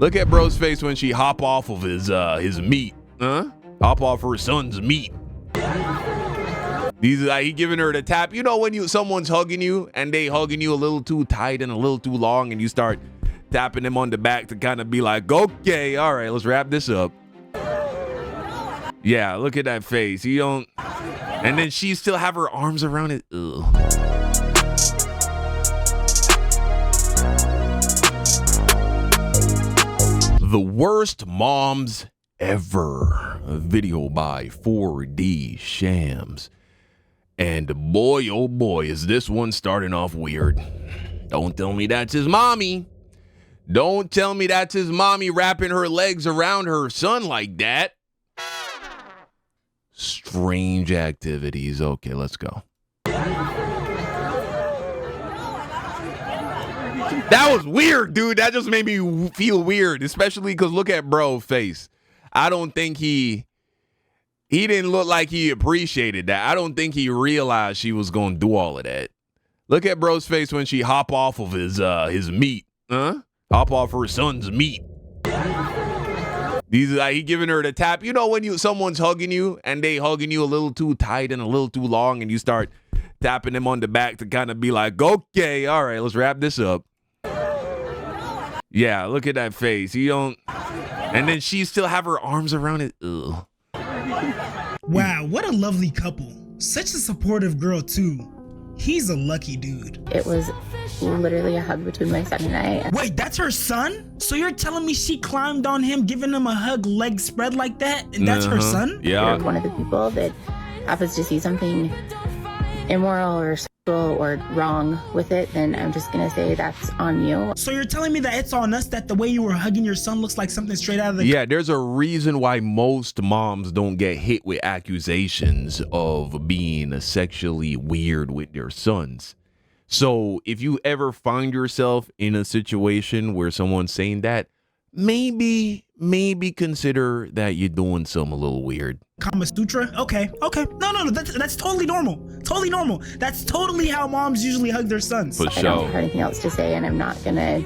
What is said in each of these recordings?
Look at bro's face when she hop off of his meat. Huh? Hop off her son's meat. These like he giving her the tap. You know when someone's hugging you and they hugging you a little too tight and a little too long and you start tapping them on the back to kind of be like, okay, all right, let's wrap this up. Yeah, look at that face. You don't. And then she still have her arms around it. Ugh. The worst moms ever. A video by 4D Shams. And boy, oh boy, is this one starting off weird. Don't tell me that's his mommy. Don't tell me that's his mommy wrapping her legs around her son like that. Strange activities. Okay, let's go. That was weird, dude. That just made me feel weird, especially because look at bro's face. I don't think he didn't look like he appreciated that. I don't think he realized she was going to do all of that. Look at bro's face when she hop off of his meat. Huh? Hop off her son's meat. These like he giving her the tap. You know when someone's hugging you and they hugging you a little too tight and a little too long and you start tapping them on the back to kind of be like, okay, all right, let's wrap this up. Yeah, look at that face. You don't. And then she still have her arms around it. Ugh. Wow, what a lovely couple. Such a supportive girl too. He's a lucky dude. It was literally a hug between my son and I. Wait, that's her son? So you're telling me she climbed on him, giving him a hug, legs spread like that, and that's her son? Yeah. You're one of the people that happens to see something immoral or sexual or wrong with it, then I'm just gonna say that's on you. So you're telling me that it's on us that the way you were hugging your son looks like something straight out of the... Yeah, there's a reason why most moms don't get hit with accusations of being sexually weird with their sons. So if you ever find yourself in a situation where someone's saying that, maybe consider that you're doing something a little weird. Kama Sutra? Okay. No, that's totally normal. Totally normal. That's totally how moms usually hug their sons. For I sure. don't have anything else to say, and I'm not gonna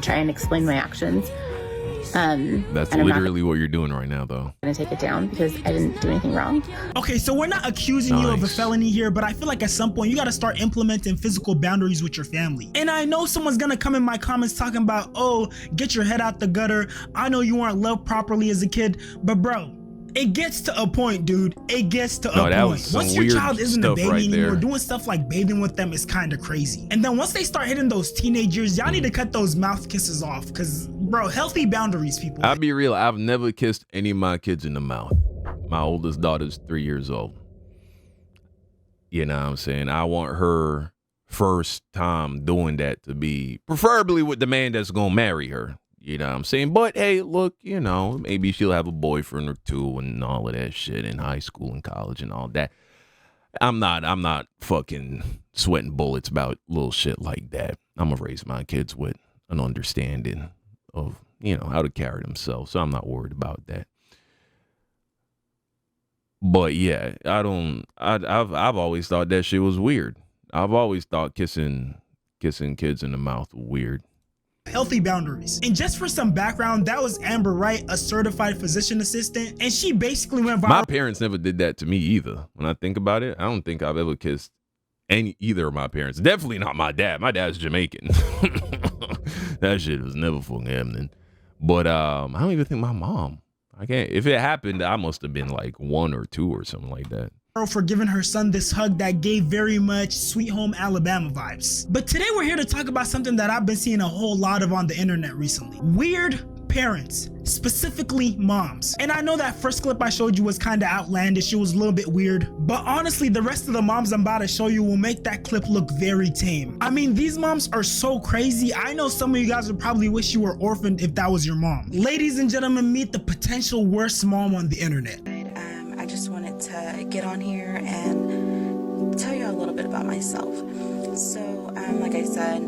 try and explain my actions. That's literally what you're doing right now, though. I'm gonna take it down because I didn't do anything wrong. Okay, so we're not accusing you of a felony here, but I feel like at some point you gotta start implementing physical boundaries with your family. And I know someone's gonna come in my comments talking about, oh, get your head out the gutter. I know you weren't loved properly as a kid, but bro, it gets to a point, dude. It gets to a point. Once your child isn't a baby anymore, doing stuff like bathing with them is kind of crazy. And then once they start hitting those teenage years, y'all need to cut those mouth kisses off, because, bro, healthy boundaries, people. I'll be real. I've never kissed any of my kids in the mouth. My oldest daughter's 3 years old. You know what I'm saying? I want her first time doing that to be preferably with the man that's going to marry her. You know what I'm saying? But hey, look, you know, maybe she'll have a boyfriend or two and all of that shit in high school and college and all that. I'm not fucking sweating bullets about little shit like that. I'm gonna raise my kids with an understanding of, you know, how to carry themselves. So I'm not worried about that. But yeah, I've always thought that shit was weird. I've always thought kissing kids in the mouth was weird. Healthy boundaries. And just for some background, that was Amber Wright, a certified physician assistant, and she basically went viral. My parents never did that to me either. When I think about it, I don't think I've ever kissed either of my parents. Definitely not my dad. My dad's Jamaican. That shit was never fucking happening. But I don't even think my mom. I can't. If it happened, I must have been like 1 or 2 or something like that. For giving her son this hug that gave very much Sweet Home Alabama vibes. But today we're here to talk about something that I've been seeing a whole lot of on the internet recently. Weird parents, specifically moms. And I know that first clip I showed you was kind of outlandish, it was a little bit weird, but honestly the rest of the moms I'm about to show you will make that clip look very tame. I mean, these moms are so crazy. I know some of you guys would probably wish you were orphaned if that was your mom. Ladies and gentlemen, meet the potential worst mom on the internet. I just wanted to get on here and tell you a little bit about myself. So, like I said...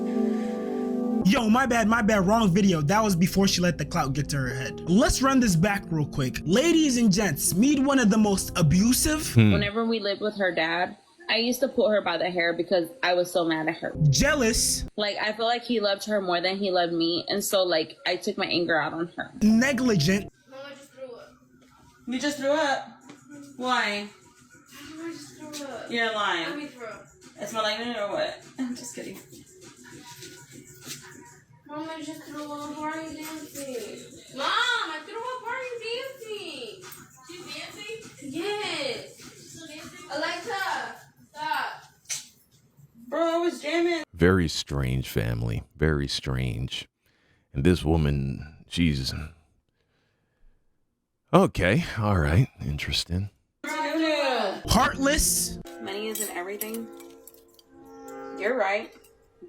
Yo, my bad, wrong video. That was before she let the clout get to her head. Let's run this back real quick. Ladies and gents, meet one of the most abusive... Whenever we lived with her dad, I used to pull her by the hair because I was so mad at her. Jealous. Like, I feel like he loved her more than he loved me. And so, like, I took my anger out on her. Negligent. Mom, I just threw up. You just threw up? Why? I just threw up. You're lying. Let me throw up. It smelled like it or what? I'm just kidding. Mom, I just threw up. Why are you dancing? Mom, I threw up. Why are you dancing? She's dancing? Yes. Still dancing? Alexa, stop. Bro, I was jamming. Very strange family. Very strange. And this woman, she's... Okay, all right, interesting. Heartless. Money isn't everything. You're right.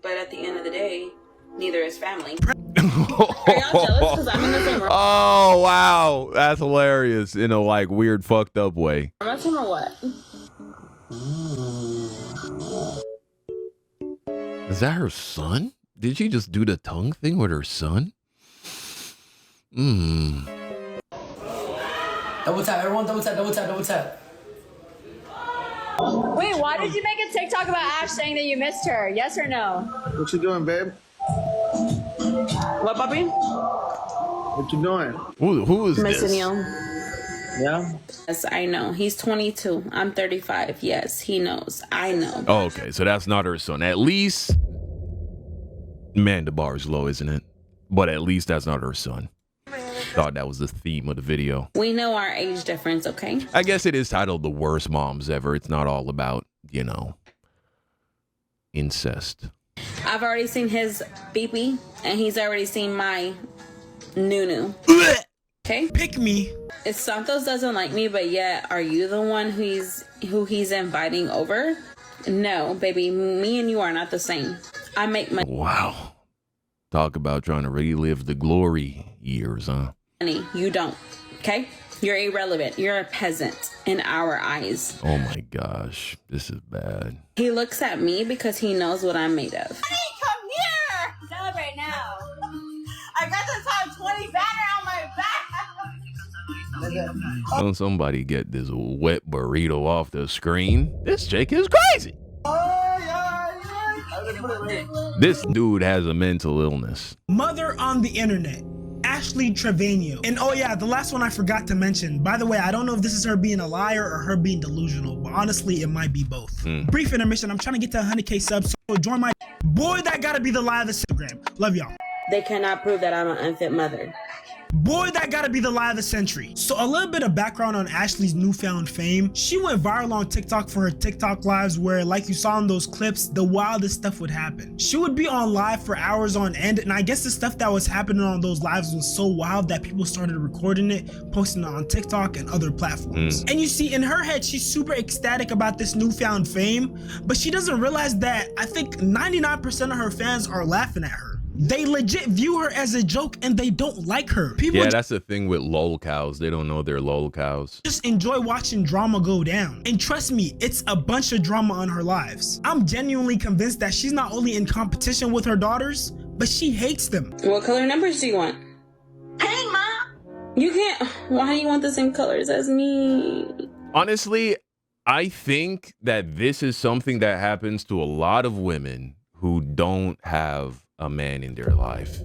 But at the end of the day, neither is family. Are y'all jealous because I'm in the same room? Oh, wow. That's hilarious in a, like, weird, fucked up way. Am I or what? Is that her son? Did she just do the tongue thing with her son? Double tap, everyone, double tap, double tap, double tap. Wait, why did you make a TikTok about Ash saying that you missed her? Yes or no? What you doing, babe? What, puppy? What you doing? Who is this? Missing you. Yeah? Yes, I know. He's 22. I'm 35. Yes, he knows. I know. Oh, okay, so that's not her son. At least, man, the bar is low, isn't it? But at least that's not her son. Thought that was the theme of the video. We know our age difference, okay? I guess it is titled The Worst Moms Ever. It's not all about, you know, incest. I've already seen his beepee, and he's already seen my nunu. Okay? Pick me. If Santos doesn't like me, but yet, are you the one who he's inviting over? No, baby, me and you are not the same. I make money. Wow. Talk about trying to relive the glory years, huh? You don't. Okay? You're irrelevant. You're a peasant in our eyes. Oh my gosh, this is bad. He looks at me because he knows what I'm made of. Hey, come here! Celebrate now. I got the top 20 banner on my back. Don't somebody get this wet burrito off the screen? This chick is crazy. This dude has a mental illness. Mother on the internet. Ash Trevino. And oh yeah, the last one I forgot to mention. By the way, I don't know if this is her being a liar or her being delusional, but honestly, it might be both. Brief intermission. I'm trying to get to 100K subs, so join my boy. That gotta be the lie of the Instagram. Love y'all. They cannot prove that I'm an unfit mother. Boy, that gotta be the lie of the century. So a little bit of background on Ashley's newfound fame. She went viral on TikTok for her TikTok lives where, like you saw in those clips, the wildest stuff would happen. She would be on live for hours on end, and I guess the stuff that was happening on those lives was so wild that people started recording it, posting it on TikTok and other platforms. And you see, in her head, she's super ecstatic about this newfound fame, but she doesn't realize that I think 99% of her fans are laughing at her. They legit view her as a joke and they don't like her. People that's the thing with lol cows. They don't know they're lol cows. just enjoy watching drama go down. And trust me, it's a bunch of drama on her lives. I'm genuinely convinced that she's not only in competition with her daughters, but she hates them. What color numbers do you want? Hey, Mom! You can't. Why do you want the same colors as me? Honestly, I think that this is something that happens to a lot of women who don't have a man in their life,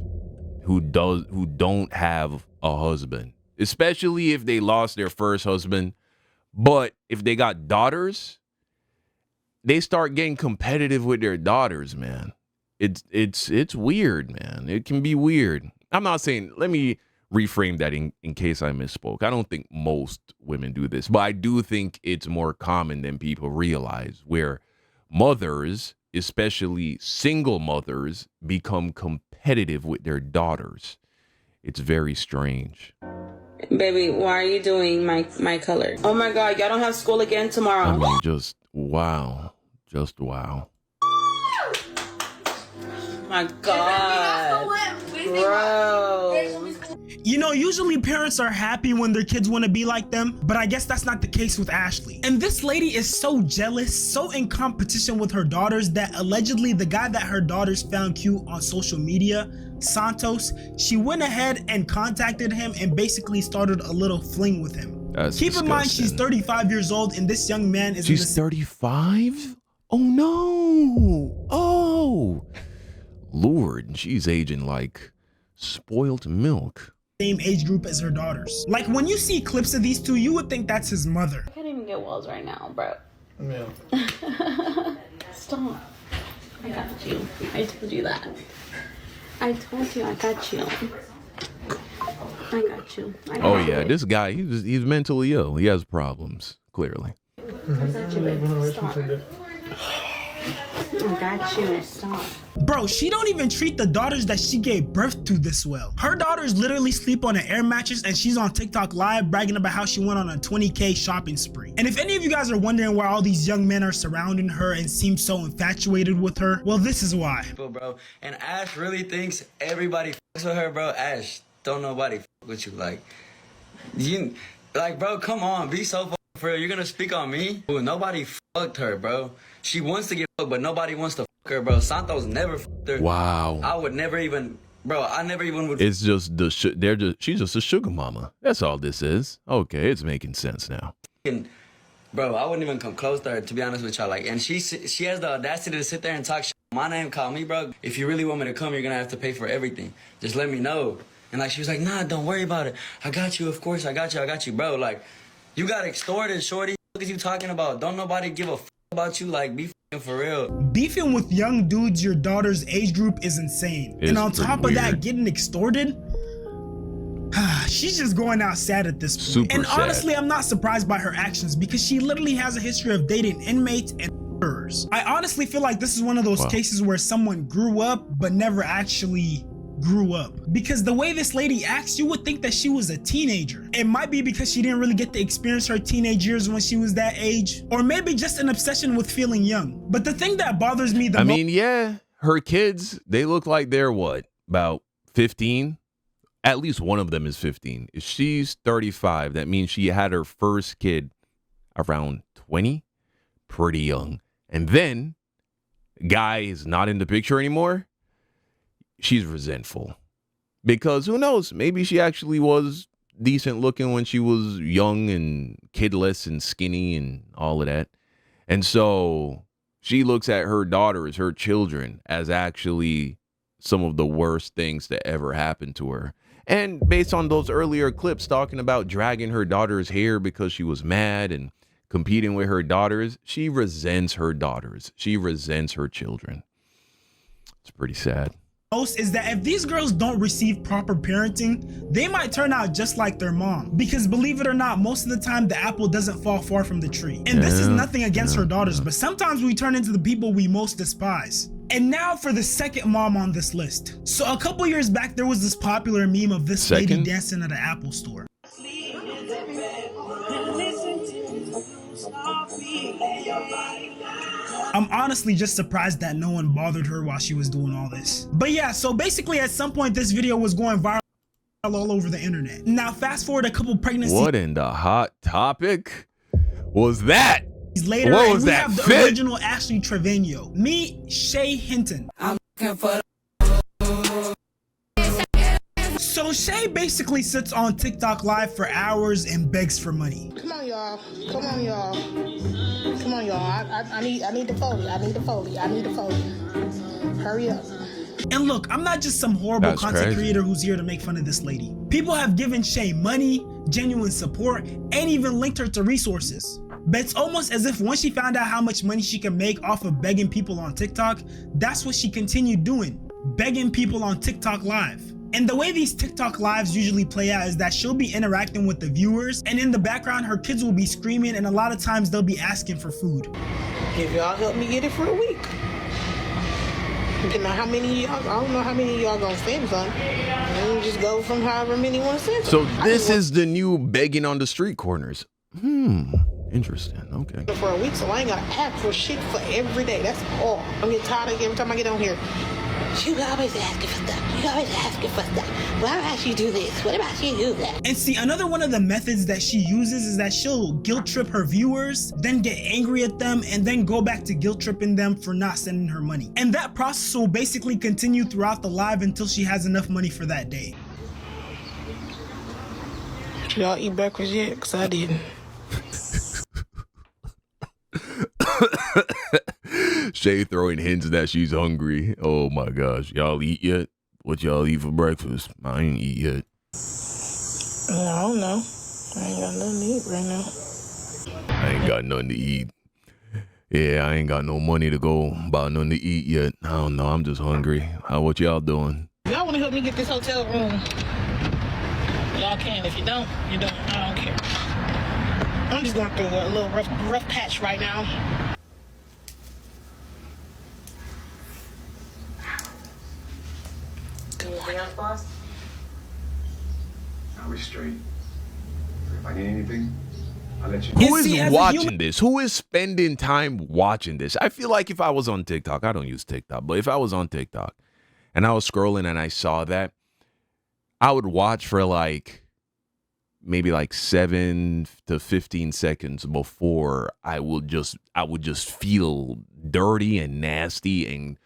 who don't have a husband, especially if they lost their first husband. But if they got daughters, they start getting competitive with their daughters, man. It's weird, man. It can be weird. I'm not saying, let me reframe that in case I misspoke. I don't think most women do this, but I do think it's more common than people realize, where mothers, especially single mothers, become competitive with their daughters. It's very strange. Baby, why are you doing my color? Oh my God, y'all don't have school again tomorrow. I mean, just wow. Just wow. My God. Bro. You know, usually parents are happy when their kids want to be like them, but I guess that's not the case with Ashley. And this lady is so jealous, so in competition with her daughters, that allegedly the guy that her daughters found cute on social media, Santos, she went ahead and contacted him and basically started a little fling with him. That's Keep in mind, she's disgusting. 35 years old, and this young man is She's 35? Oh no. Oh. Lord, she's aging like spoiled milk. same age group as her daughters. Like, when you see clips of these two, you would think that's his mother. I can't even get walls right now, bro. Yeah. Stop. I got you. I told you that. I told you I got you. I got you. Oh yeah, this guy, he's mentally ill. He has problems, clearly. I got you, babe. Stop. I got you. Stop. Bro, she don't even treat the daughters that she gave birth to this well. Her daughters literally sleep on an air mattress, and she's on TikTok live bragging about how she went on a 20K shopping spree. And if any of you guys are wondering why all these young men are surrounding her and seem so infatuated with her, well, this is why. Bro, and Ash really thinks everybody fucks with her, bro. Ash, don't nobody fuck with you. Like, bro, come on, be so fucking for real. You're gonna speak on me? Ooh, nobody fucked her, bro. She wants to get fucked, but nobody wants to fuck her, bro. Santos never fucked her. Wow. I would never even, bro. I never even would. It's just she's just a sugar mama. That's all this is. Okay, it's making sense now. Bro, I wouldn't even come close to her, to be honest with y'all. Like, and she has the audacity to sit there and talk shit. My name, call me, bro. If you really want me to come, you're gonna have to pay for everything. Just let me know. And like, she was like, nah, don't worry about it. I got you, of course. I got you, bro. Like, you got extorted, shorty. What are you talking about? Don't nobody give a about you. Like, be for real. Beefing with young dudes your daughter's age group is insane. It's and on top of that, weird. getting extorted, she's just going out sad at this point. Super and sad. honestly, I'm not surprised by her actions because she literally has a history of dating inmates and murderers. I honestly feel like this is one of those cases where someone grew up but never actually grew up, because the way this lady acts, you would think that she was a teenager. It might be because she didn't really get to experience her teenage years when she was that age, or maybe just an obsession with feeling young. But the thing that bothers me the most, I mean, yeah, her kids, they look like they're what, about 15? At least one of them is 15. If she's 35, that means she had her first kid around 20, pretty young. And then, guy is not in the picture anymore. She's resentful, because who knows, maybe she actually was decent looking when she was young and kidless and skinny and all of that. And so she looks at her daughters, her children, as actually some of the worst things that ever happened to her. And based on those earlier clips talking about dragging her daughter's hair because she was mad and competing with her daughters, she resents her daughters. She resents her children. It's pretty sad. is that if these girls don't receive proper parenting, they might turn out just like their mom. Because believe it or not, most of the time the apple doesn't fall far from the tree. And this is nothing against her daughters, but sometimes we turn into the people we most despise. And now for the second mom on this list. So a couple years back, there was this popular meme of this lady dancing at an Apple store. I'm honestly just surprised that no one bothered her while she was doing all this. But yeah, so basically at some point this video was going viral all over the internet. Now fast forward a couple pregnancies. What in the hot topic was that? Later, what was we that have the fit? original Ash Trevino. Meet Shay Hinton. I'm looking for So Shay basically sits on TikTok live for hours and begs for money. Come on, y'all. Come on, y'all. Come on, y'all. I need the Foley. I need the Foley. I need the Foley. Hurry up. And look, I'm not just some horrible content creator who's here to make fun of this lady. People have given Shay money, genuine support, and even linked her to resources. But it's almost as if once she found out how much money she can make off of begging people on TikTok, that's what she continued doing, begging people on TikTok live. And the way these TikTok lives usually play out is that she'll be interacting with the viewers, and in the background her kids will be screaming, and a lot of times they'll be asking for food. If y'all help me get it for a week. You know how many y'all, I don't know how many y'all gonna send son. And you just go from however many want to send. So this is the new begging on the street corners. Interesting. Okay. For a week, so I ain't gotta ask for shit for every day. That's all. I'm getting tired of every time I get on here. You always asking for stuff. You always asking for stuff. Why about you do this? What about you do that? And see, another one of the methods that she uses is that she'll guilt trip her viewers, then get angry at them, and then go back to guilt tripping them for not sending her money. And that process will basically continue throughout the live until she has enough money for that day. Did y'all eat breakfast yet? Because I didn't. Shay throwing hints that she's hungry. Oh my gosh. Y'all eat yet? What y'all eat for breakfast? I ain't eat yet. I don't know. I ain't got nothing to eat right now. I ain't got nothing to eat. Yeah, I ain't got no money to go buy nothing to eat yet. I don't know. I'm just hungry. What y'all doing? Y'all want to help me get this hotel room? Y'all can. If you don't, you don't. I don't care. I'm just going through a little rough patch right now. Anything else, boss? Are we straight? If I need anything, I'll let you know. Who is watching this? Who is spending time watching this? I feel like if I was on TikTok, I don't use TikTok, but if I was on TikTok and I was scrolling and I saw that, I would watch for like maybe like 7 to 15 seconds before I would just feel dirty and nasty and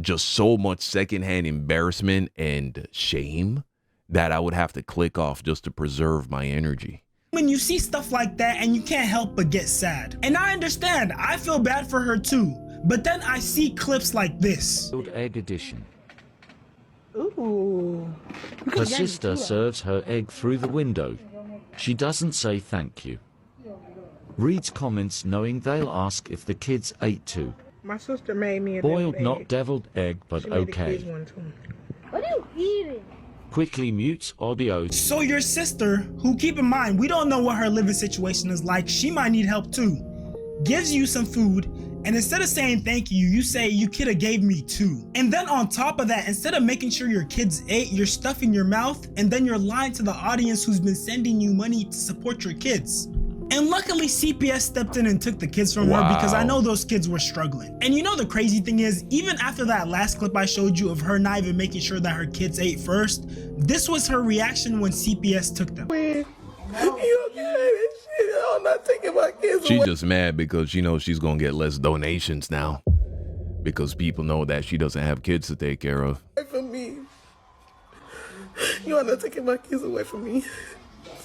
just so much secondhand embarrassment and shame that I would have to click off just to preserve my energy. When you see stuff like that and you can't help but get sad. And I understand, I feel bad for her too. But then I see clips like this. Egg edition. Ooh. Her sister serves her egg through the window. She doesn't say thank you. Reads comments knowing they'll ask if the kids ate too. My sister made me a boiled, egg. not deviled egg, but okay. What are you eating? Quickly mutes audio. So your sister, who keep in mind, we don't know what her living situation is like, she might need help too, gives you some food, and instead of saying thank you, you say you coulda gave me 2. And then on top of that, instead of making sure your kids ate, you're stuffing your mouth, and then you're lying to the audience who's been sending you money to support your kids. And luckily CPS stepped in and took the kids from her because I know those kids were struggling. And you know the crazy thing is, even after that last clip I showed you of her not even making sure that her kids ate first, this was her reaction when CPS took them. I'm not taking my kids She's just mad because she knows she's gonna get less donations now because people know that she doesn't have kids to take care of. away from me. You are not taking my kids away from me.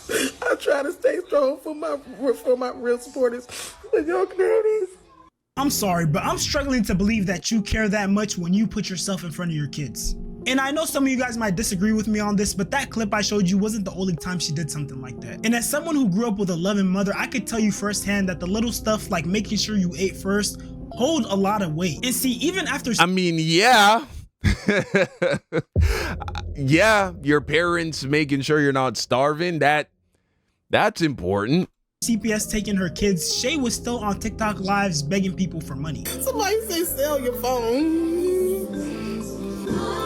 I try to stay strong for my real supporters, but y'all communities. I'm sorry, but I'm struggling to believe that you care that much when you put yourself in front of your kids. And I know some of you guys might disagree with me on this, but that clip I showed you wasn't the only time she did something like that. And as someone who grew up with a loving mother, I could tell you firsthand that the little stuff like making sure you ate first hold a lot of weight. And see, even after— I mean, yeah. Yeah, your parents making sure you're not starving, that's important. CPS taking her kids, Shay was still on TikTok lives begging people for money. Somebody say sell your phone.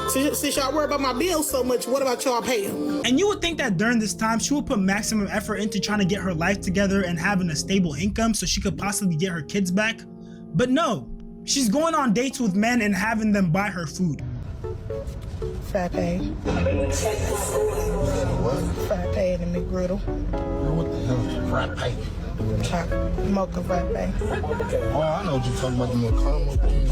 Since y'all worry about my bills so much, what about y'all paying? And you would think that during this time, she would put maximum effort into trying to get her life together and having a stable income so she could possibly get her kids back. But no, she's going on dates with men and having them buy her food. Frappe. Frappe and the McGriddle. What the hell is frappe? Mocha frappe. Oh, I know what you're talking about, the more caramel thing.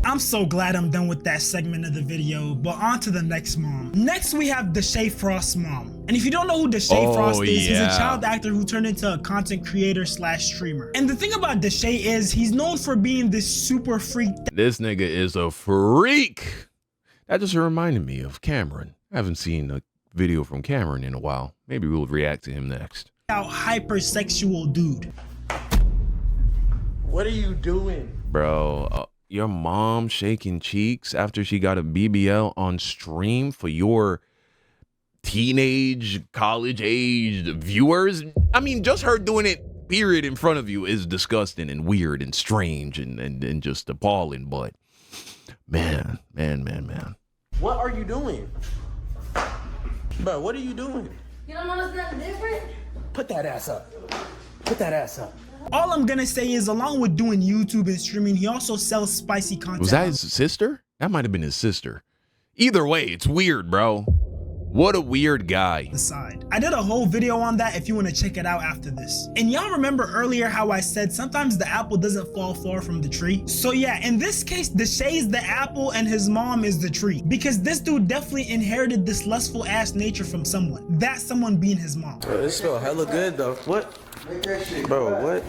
I'm so glad I'm done with that segment of the video, but on to the next mom. Next, we have Deshae Frost's mom. And if you don't know who Deshae Frost is, he's a child actor who turned into a content creator / streamer. And the thing about Deshae is he's known for being this super freak. This nigga is a freak. That just reminded me of Cameron. I haven't seen a video from Cameron in a while. Maybe we'll react to him next. Hypersexual dude. What are you doing? Bro, your mom shaking cheeks after she got a BBL on stream for your teenage, college-aged viewers? I mean, just her doing it, period, in front of you is disgusting and weird and strange and just appalling, but man. What are you doing? Bro, what are you doing? You don't notice nothing different? Put that ass up. Put that ass up. All I'm gonna say is, along with doing YouTube and streaming, he also sells spicy content. Was that his sister? That might have been his sister. Either way, it's weird, bro. What a weird guy. Side. I did a whole video on that if you want to check it out after this. And y'all remember earlier how I said sometimes the apple doesn't fall far from the tree? So yeah, in this case, Deshae is the apple and his mom is the tree. Because this dude definitely inherited this lustful ass nature from someone. That someone being his mom. Bro, this smell hella good though. What? Bro, what?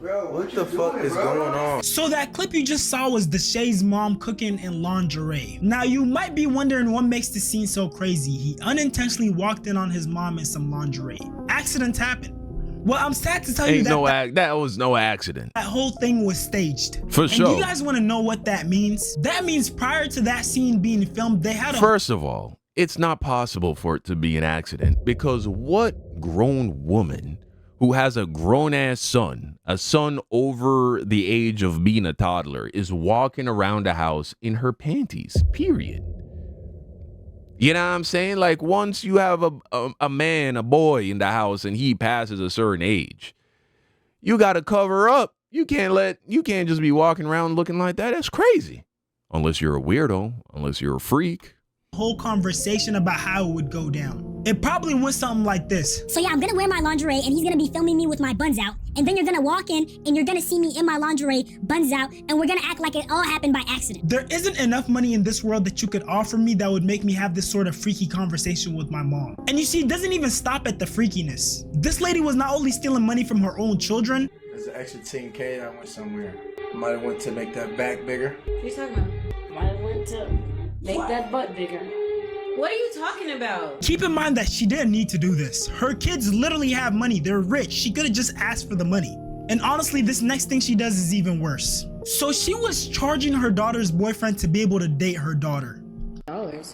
Bro, what the fuck is going on? So that clip you just saw was Deshae's mom cooking in lingerie. Now you might be wondering what makes this scene so crazy. He unintentionally walked in on his mom in some lingerie. Accidents happen. Well, I'm sad to tell you that that was no accident. That whole thing was staged. For sure. And you guys want to know what that means? That means prior to that scene being filmed, they had a— First of all, it's not possible for it to be an accident, because what grown woman who has a grown-ass son, a son over the age of being a toddler, is walking around the house in her panties, period? You know what I'm saying? Like, once you have a man, a boy in the house, and he passes a certain age, you got to cover up. You can't just be walking around looking like that. That's crazy. Unless you're a weirdo, unless you're a freak. Whole conversation about how it would go down. It probably went something like this. So yeah, I'm gonna wear my lingerie and he's gonna be filming me with my buns out, and then you're gonna walk in and you're gonna see me in my lingerie, buns out, and we're gonna act like it all happened by accident. There isn't enough money in this world that you could offer me that would make me have this sort of freaky conversation with my mom. And you see, it doesn't even stop at the freakiness. This lady was not only stealing money from her own children. There's an extra 10K that went somewhere. Might have went to make that back bigger. What are you talking about? Might have went to make that butt bigger. What are you talking about? Keep in mind that she didn't need to do this. Her kids literally have money. They're rich. She could have just asked for the money. And honestly, this next thing she does is even worse. So she was charging her daughter's boyfriend to be able to date her daughter.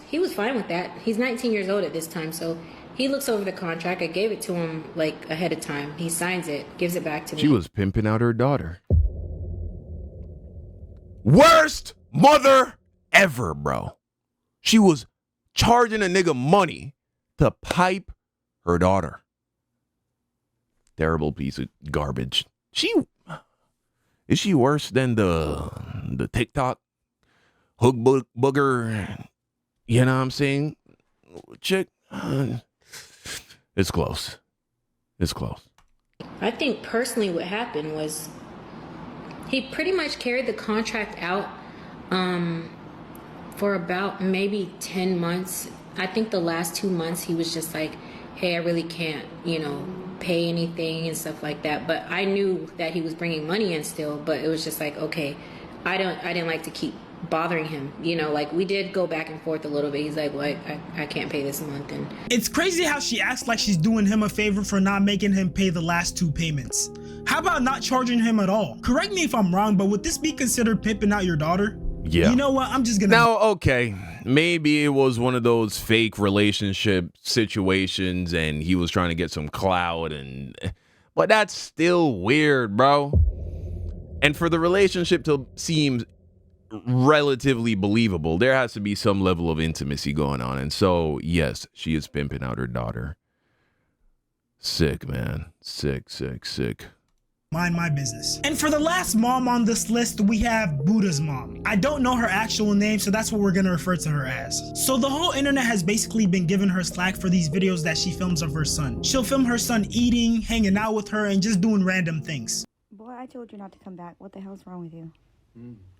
He was fine with that. He's 19 years old at this time, so he looks over the contract. I gave it to him like ahead of time. He signs it, gives it back to me. She was pimping out her daughter. Worst mother ever, bro. She was charging a nigga money to pipe her daughter. Terrible piece of garbage. Is she worse than the TikTok hook booger? You know what I'm saying? Chick, it's close. It's close. I think personally what happened was he pretty much carried the contract out for about maybe 10 months. I think the last 2 months he was just like, hey, I really can't, pay anything and stuff like that. But I knew that he was bringing money in still, but it was just like, okay, I didn't like to keep bothering him. Like we did go back and forth a little bit. He's like, well, I can't pay this month. And it's crazy how she acts like she's doing him a favor for not making him pay the last 2 payments. How about not charging him at all? Correct me if I'm wrong, but would this be considered pimping out your daughter? Yeah. You know what? I'm just gonna. Now, okay, maybe it was one of those fake relationship situations and he was trying to get some clout, but that's still weird, bro. And for the relationship to seem relatively believable, there has to be some level of intimacy going on. And so, yes, she is pimping out her daughter. Sick, man. Sick. Mind my business. And for the last mom on this list, we have Buddha's mom. I don't know her actual name, so that's what we're gonna refer to her as. So the whole internet has basically been giving her slack for these videos that she films of her son. She'll film her son eating, hanging out with her, and just doing random things. Boy, I told you not to come back. What the hell's wrong with you?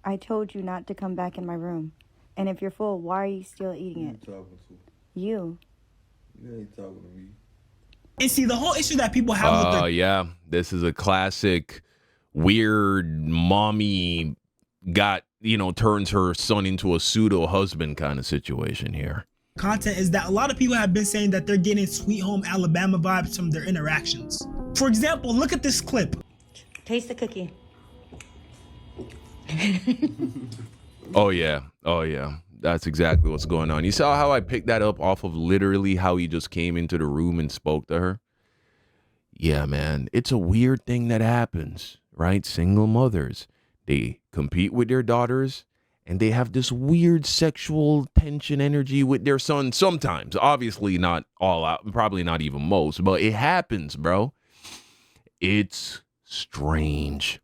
I told you not to come back in my room. And if you're full, why are you still eating it? You. You ain't talking to me. And see, the whole issue that people have with yeah, this is a classic weird mommy turns her son into a pseudo husband kind of situation here. Content is that a lot of people have been saying that they're getting Sweet Home Alabama vibes from their interactions. For example, look at this clip. Taste the cookie. Oh yeah. That's exactly what's going on. You saw how I picked that up off of literally how he just came into the room and spoke to her? Yeah, man. It's a weird thing that happens, right? Single mothers, they compete with their daughters and they have this weird sexual tension energy with their son sometimes. Obviously not all out, probably not even most, but it happens, bro. It's strange.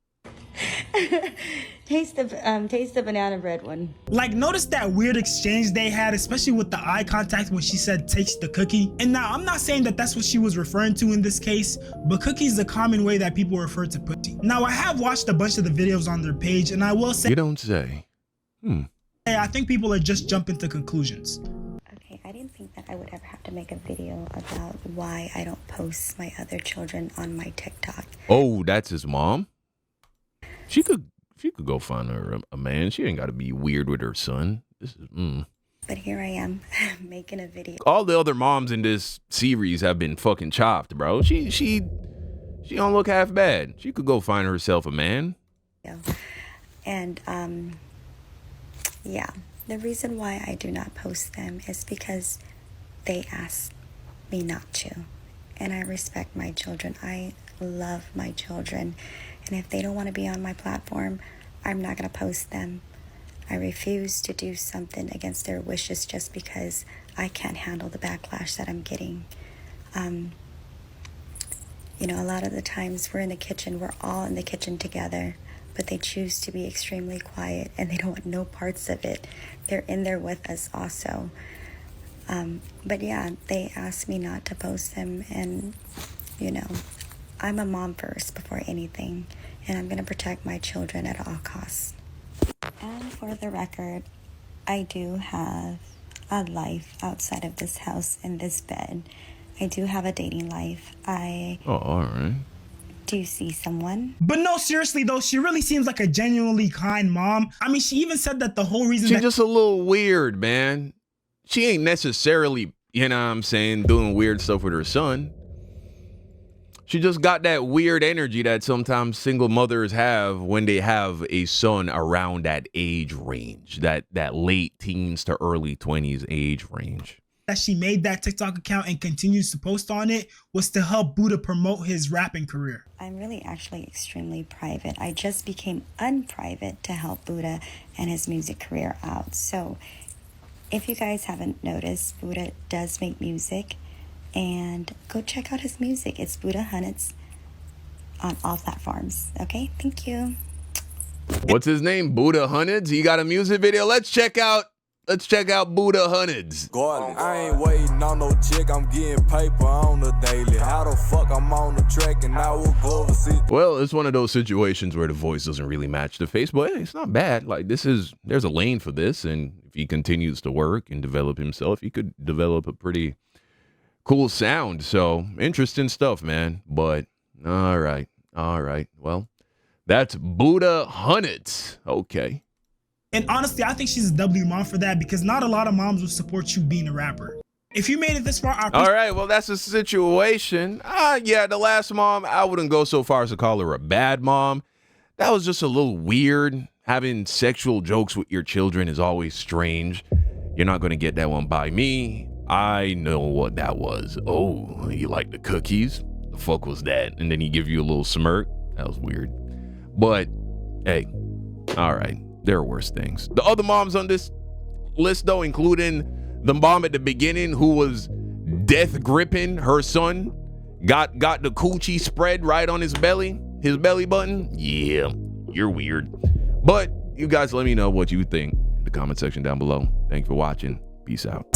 Taste the banana bread one. Like, notice that weird exchange they had, especially with the eye contact when she said taste the cookie. And now I'm not saying that that's what she was referring to in this case, but cookie is a common way that people refer to pussy. Now I have watched a bunch of the videos on their page, and I will say, You don't say. I think people are just jumping to conclusions. Okay, I didn't think that I would ever have to make a video about why I don't post my other children on my TikTok. Oh, that's his mom? She could go find her a man. She ain't got to be weird with her son. This is But here I am making a video. All the other moms in this series have been fucking chopped, bro. She don't look half bad. She could go find herself a man. And yeah, the reason why I do not post them is because they ask me not to. And I respect my children. I love my children. And if they don't want to be on my platform, I'm not going to post them. I refuse to do something against their wishes just because I can't handle the backlash that I'm getting. You know, a lot of the times we're in the kitchen, we're all in the kitchen together, but they choose to be extremely quiet and they don't want no parts of it. They're in there with us also. But yeah, they asked me not to post them, and you know, I'm a mom first before anything, and I'm going to protect my children at all costs. And for the record, I do have a life outside of this house and this bed. I do have a dating life. Oh, all right. Do see someone. But no, seriously though, she really seems like a genuinely kind mom. I mean, she even said that the whole reason She's just a little weird, man. She ain't necessarily, you know what I'm saying, doing weird stuff with her son. She just got that weird energy that sometimes single mothers have when they have a son around that age range, that late teens to early 20s age range. That she made that TikTok account and continues to post on it was to help Buddha promote his rapping career. I'm really actually extremely private. I just became unprivate to help Buddha and his music career out. So if you guys haven't noticed, Buddha does make music, and go check out his music. It's Buddha Hunnits on all platforms. Okay, thank you. What's his name? Buddha Hunnits? He got a music video. Let's check out Buddha Hunnits. I ain't waiting on no chick, I'm getting paper on the daily. How the fuck I'm on the track and I will go overseas. Well, it's one of those situations where the voice doesn't really match the face, but hey, it's not bad. Like, there's a lane for this, and if he continues to work and develop himself, he could develop a pretty cool sound. So interesting stuff, man. But all right. Well, that's Buddha Hunnits. Okay. And honestly, I think she's a W mom for that, because not a lot of moms will support you being a rapper. If you made it this far, all right, well, that's a situation. Yeah, the last mom, I wouldn't go so far as to call her a bad mom. That was just a little weird. Having sexual jokes with your children is always strange. You're not going to get that one by me. I know what that was. Oh, you like the cookies? The fuck was that? And then he give you a little smirk. That was weird. But, hey, all right. There are worse things. The other moms on this list, though, including the mom at the beginning who was death gripping her son, got the coochie spread right on his belly button. Yeah, you're weird. But you guys let me know what you think in the comment section down below. Thanks for watching. Peace out.